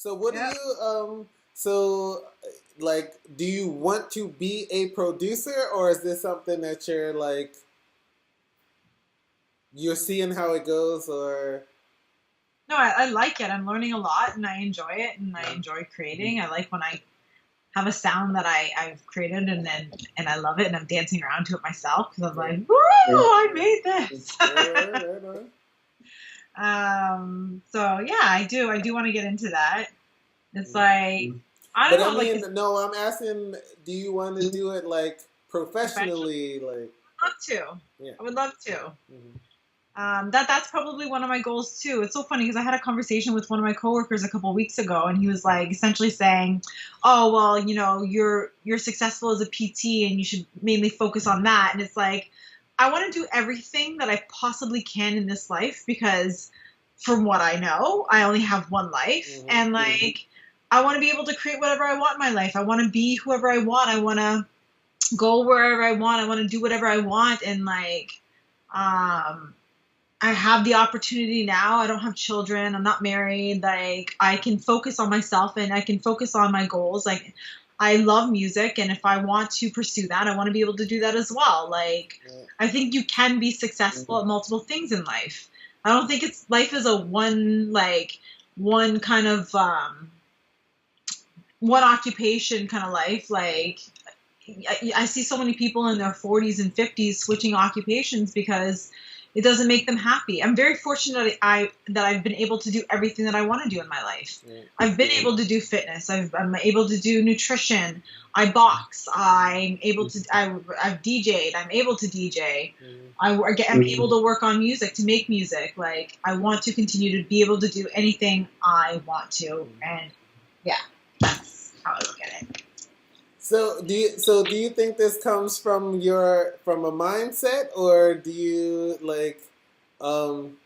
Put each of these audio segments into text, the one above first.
So what do Yeah. you so like do you want to be a producer, or is this something that you're seeing how it goes, or No, I like it. I'm learning a lot and I enjoy it and I Mhm. enjoy creating. I like when I have a sound that I've created and I love it and I'm dancing around to it myself because I'm Yeah. like, woo, I Yeah. made this. All right, right, right. So yeah, I do want to get into that. It's Mhm. like, I don't But I know, like it's mean, no, I'm asking, do you want to do it like professional. professionally, I'd love to. yeah. I would love to. Hmm. That's probably one of my goals too. It's so funny because I had a conversation with one of my coworkers a couple of weeks ago, and he was like essentially saying, "Oh, well, you're successful as a PT, and you should mainly focus on that." And it's like, I want to do everything that I possibly can in this life because, from what I know, I only have one life, Hmm. and like, I want to be able to create whatever I want in my life. I want to be whoever I want. I want to go wherever I want. I want to do whatever I want, and like. Um, I have the opportunity now. I don't have children. I'm not married. Like I can focus on myself and I can focus on my goals. Like I love music and if I want to pursue that, I want to be able to do that as well. Like Yeah. I think you can be successful at multiple things in life. I don't think it's life is a one kind of one occupation kind of life. Like I see so many people in their 40s and 50s switching occupations because it doesn't make them happy. I'm very fortunate that I've been able to do everything that I want to do in my life. Yeah. I've been able to do fitness. I'm able to do nutrition. I box. I've DJ'd. I'm able to DJ. Hmm. I'm able to work on music to make music. Like I want to continue to be able to do anything I want to, and yeah, that's how I look at it. So do you think this comes from a mindset, or do you um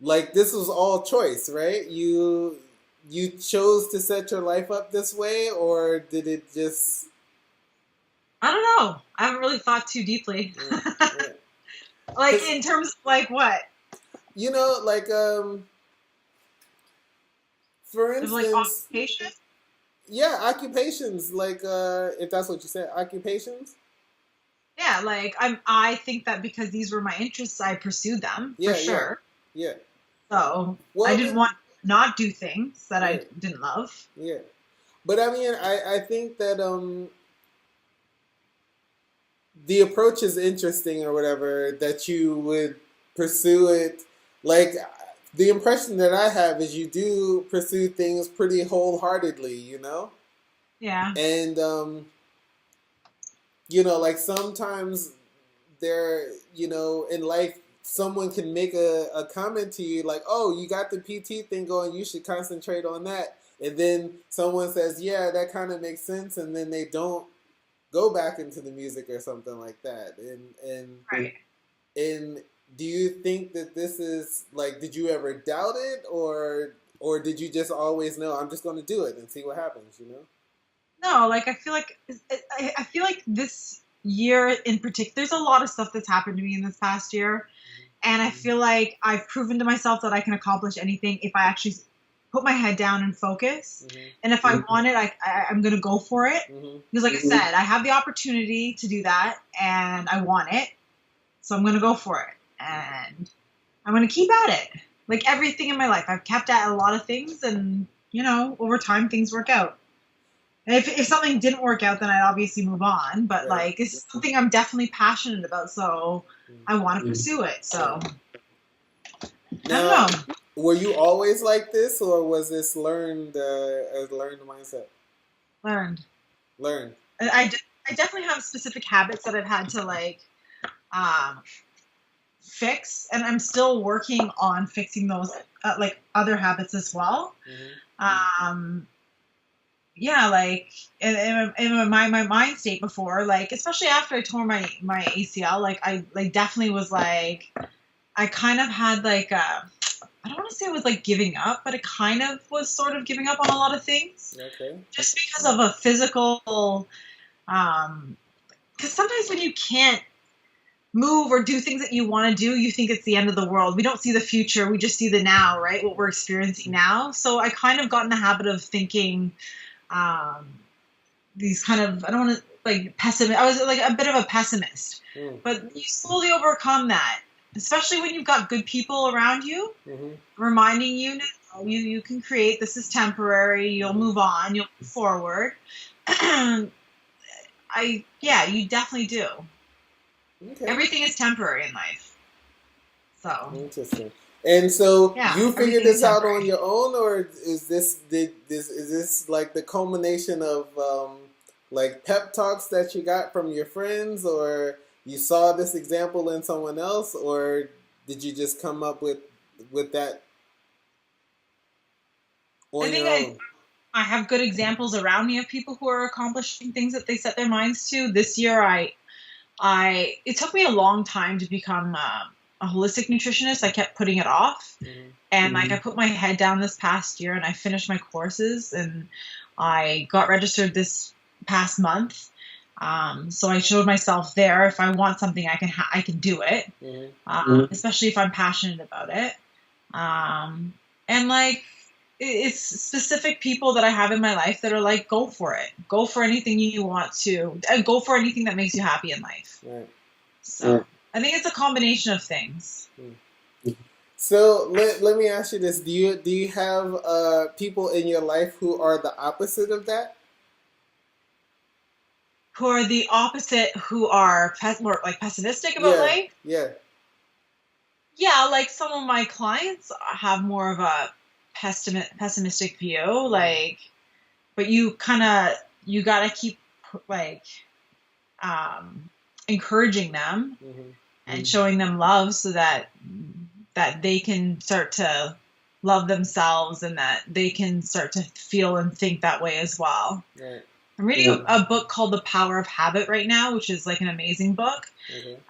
like this was all choice, right? You chose to set your life up this way, or did it just I don't know. I haven't really thought too deeply. yeah, yeah. Like Cuz in terms of like what? like for Of like instance, occupation? yeah, occupations, if that's what you said, occupations. Yeah, like I think that because these were my interests, I pursued them for Yeah, yeah. sure. Yeah. So I Well, didn't want to not do things that I right. didn't love. Yeah. But I mean, I think that the approach is interesting or whatever, that you would pursue it. Like the impression that I have is you do pursue things pretty wholeheartedly, Yeah. and like sometimes there, in life, someone can make a comment to you like, "Oh, you got the PT thing going. You should concentrate on that." And then someone says, "Yeah, that kind of makes sense," and then they don't go back into the music or something like that. Right. And do you think that this is like, did you ever doubt it, or did you just always know, I'm just going to do it and see what happens? No, like I feel like this year in particular, there's a lot of stuff that's happened to me in this past year, and I feel like I've proven to myself that I can accomplish anything if I actually put my head down and focus. Mm-hmm. And if I want it, I'm gonna go for it Mm-hmm. because, like I said, I have the opportunity to do that, and I want it, so I'm gonna go for it, and I'm gonna keep at it. Like everything in my life, I've kept at a lot of things, and over time things work out. And if something didn't work out, then I'd obviously move on. But Right. like, it's something I'm definitely passionate about, so I want to pursue it. Right. So I don't Now, know. were you always like this, or was this learned, a learned mindset? Learned. Learned. I definitely have specific habits that I've had to like um, fix, and I'm still working on fixing those like other habits as well. Mm-hmm. Um, yeah, like in my mind state before, like especially after I tore my ACL, like I like definitely was like I kind of had like I don't want to say it was like giving up, but it kind of was sort of giving up on a lot of things Okay. just because of a physical. Because sometimes when you can't move or do things that you want to do, you think it's the end of the world. We don't see the future. We just see the now, right? What we're experiencing now. So I kind of got in the habit of thinking these kind of, I don't want to like pessimist. I was like a bit of a pessimist, but you slowly overcome that, especially when you've got good people around you, reminding you, no, you can create, this is temporary. You'll move on. You'll move forward. You definitely do. Okay. Everything is temporary in life. So interesting. And so you figured this out on your own, or is this like the culmination of like pep talks that you got from your friends, or you saw this example in someone else, or did you just come up with that on your own? I have good examples around me of people who are accomplishing things that they set their minds to. This year, it took me a long time to become a holistic nutritionist. I kept putting it off. And like I put my head down this past year and I finished my courses and I got registered this past month. So I showed myself there. If I want something, I can do it. Especially if I'm passionate about it. And like, it's specific people that I have in my life that are like, go for it. Go for anything you want to. And go for anything that makes you happy in life. Right. So I think it's a combination of things. So let me ask you this: Do you have people in your life who are the opposite of that? Who are the opposite? Who are more like pessimistic about life? Yeah. Yeah, like some of my clients have more of a pessimistic view, like, but you gotta keep like encouraging them and showing them love so that they can start to love themselves and that they can start to feel and think that way as well. Right. I'm reading a book called The Power of Habit right now, which is like an amazing book.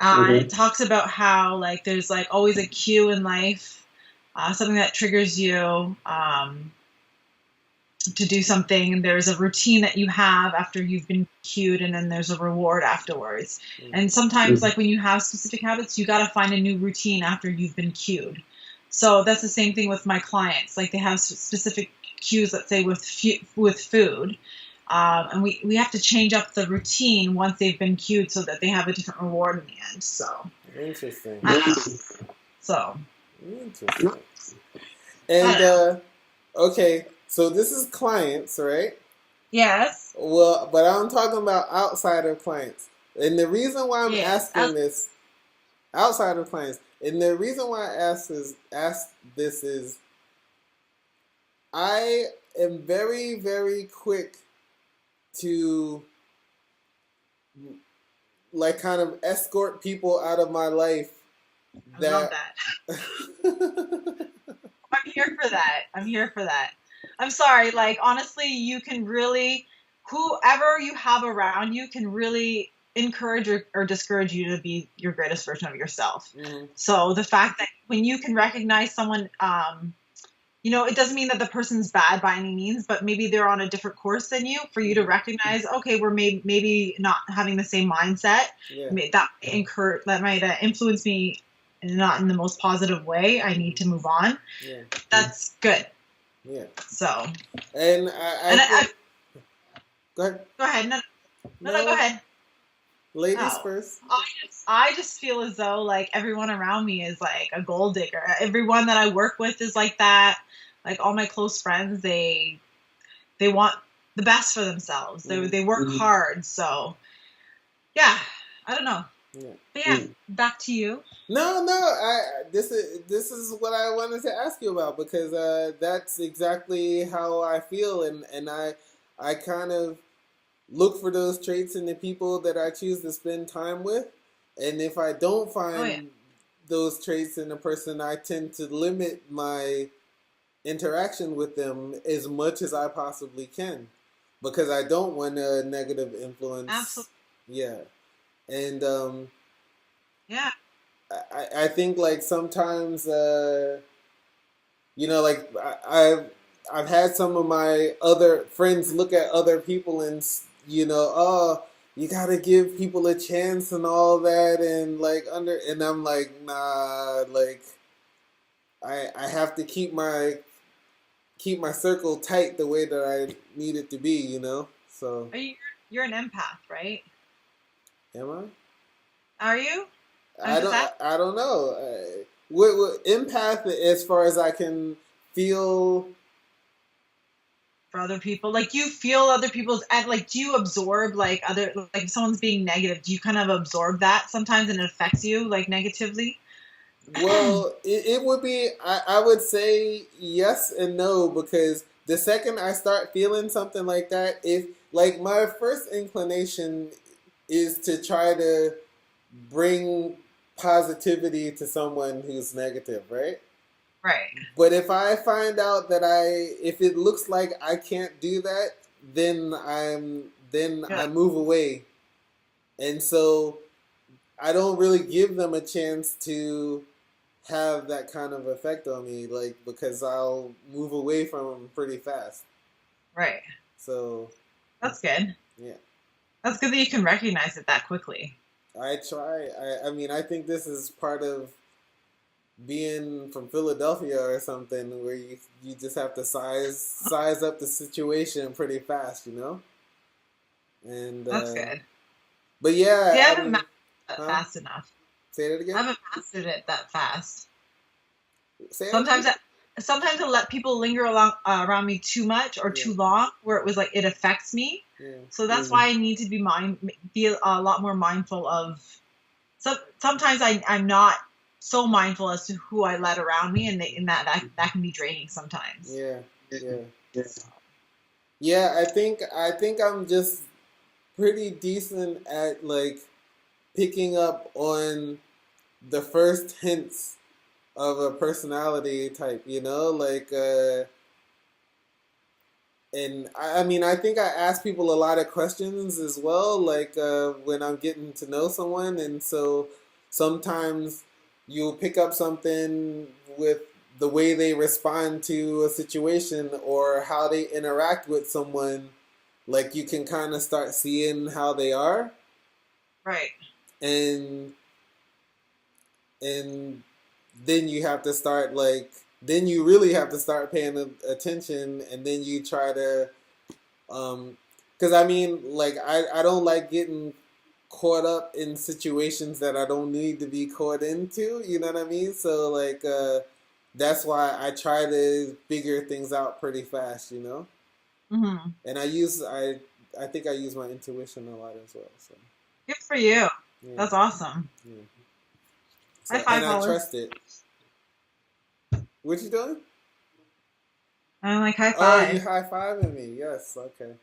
It talks about how like there's like always a cue in life, something that triggers you to do something. There's a routine that you have after you've been cued, and then there's a reward afterwards. And sometimes, like when you have specific habits, you got to find a new routine after you've been cued. So that's the same thing with my clients. Like they have specific cues, let's say with food. And we have to change up the routine once they've been cued so that they have a different reward in the end. So interesting. Interesting. And okay, so this is clients, right? Yes. Well, but I'm talking about outside of clients. And the reason why I'm asking this, outside of clients, and the reason why I ask this is I am very, very quick to like kind of escort people out of my life. I love that. I'm here for that. I'm sorry. Like, honestly, you can really, whoever you have around you can really encourage or discourage you to be your greatest version of yourself. So the fact that when you can recognize someone, it doesn't mean that the person's bad by any means, but maybe they're on a different course than you, for you to recognize, okay, we're maybe not having the same mindset. That might influence me not in the most positive way. I need to move on. That's good. So. And I go ahead. Go ahead. No, go ahead. Ladies first. I just feel as though like everyone around me is like a gold digger. Everyone that I work with is like that. Like all my close friends, they want the best for themselves. They work hard. So yeah, I don't know. But back to you. No. This is what I wanted to ask you about, because that's exactly how I feel, and I kind of look for those traits in the people that I choose to spend time with, and if I don't find those traits in a person, I tend to limit my interaction with them as much as I possibly can, because I don't want a negative influence. Absolutely. Yeah. And I think like sometimes like I've had some of my other friends look at other people and oh, you gotta give people a chance and all that, and like and I'm like, nah, like I have to keep my circle tight the way that I need it to be, you know. So Are you, you're an empath, right? am I? Are you? I'm just asking I don't know. What empath as far as I can feel. for other people. Like you feel other people's and like do you absorb like other like if someone's being negative, do you kind of absorb that sometimes and it affects you like negatively? Well, it would be, I would say yes and no, because the second I start feeling something like that, if, like, my first inclination is to try to bring positivity to someone who's negative, right? Right. But if I find out that if it looks like I can't do that, then Good. I move away. And so I don't really give them a chance to have that kind of effect on me, like, because I'll move away from them pretty fast. Right. So That's good. yeah, That's good that you can recognize it that quickly. I try. I mean, I think this is part of being from Philadelphia or something, where you just have to size up the situation pretty fast, you know. And That's good. but See, yeah, I I haven't mean, mastered that huh? fast enough. Say that I again. haven't mastered it that fast. Say it Sometimes again. sometimes I let people linger along around me too much or Yeah, too long, where it was like it affects me. yeah, So that's why I need to be a lot more mindful of. Sometimes I'm not so mindful as to who I let around me, and that can be draining sometimes. yeah, yeah. Yeah, I think I'm just pretty decent at like picking up on the first hints of a personality type, you know, like and I mean I think I ask people a lot of questions as well, like when I'm getting to know someone, and so sometimes you'll pick up something with the way they respond to a situation or how they interact with someone, like you can kind of start seeing how they are, Right. and and then you have to start like then you really have to start paying attention, and then you try to because I mean like I don't like getting caught up in situations that I don't need to be caught into, you know what I mean? So like that's why I try to figure things out pretty fast, you know. Hmm. And I think I use my intuition a lot as well, so Good for you. yeah, That's awesome. yeah. High So and five, I Hollis. trust it. What you doing? I'm like high Oh, you five. high fiving me. Yes. Okay.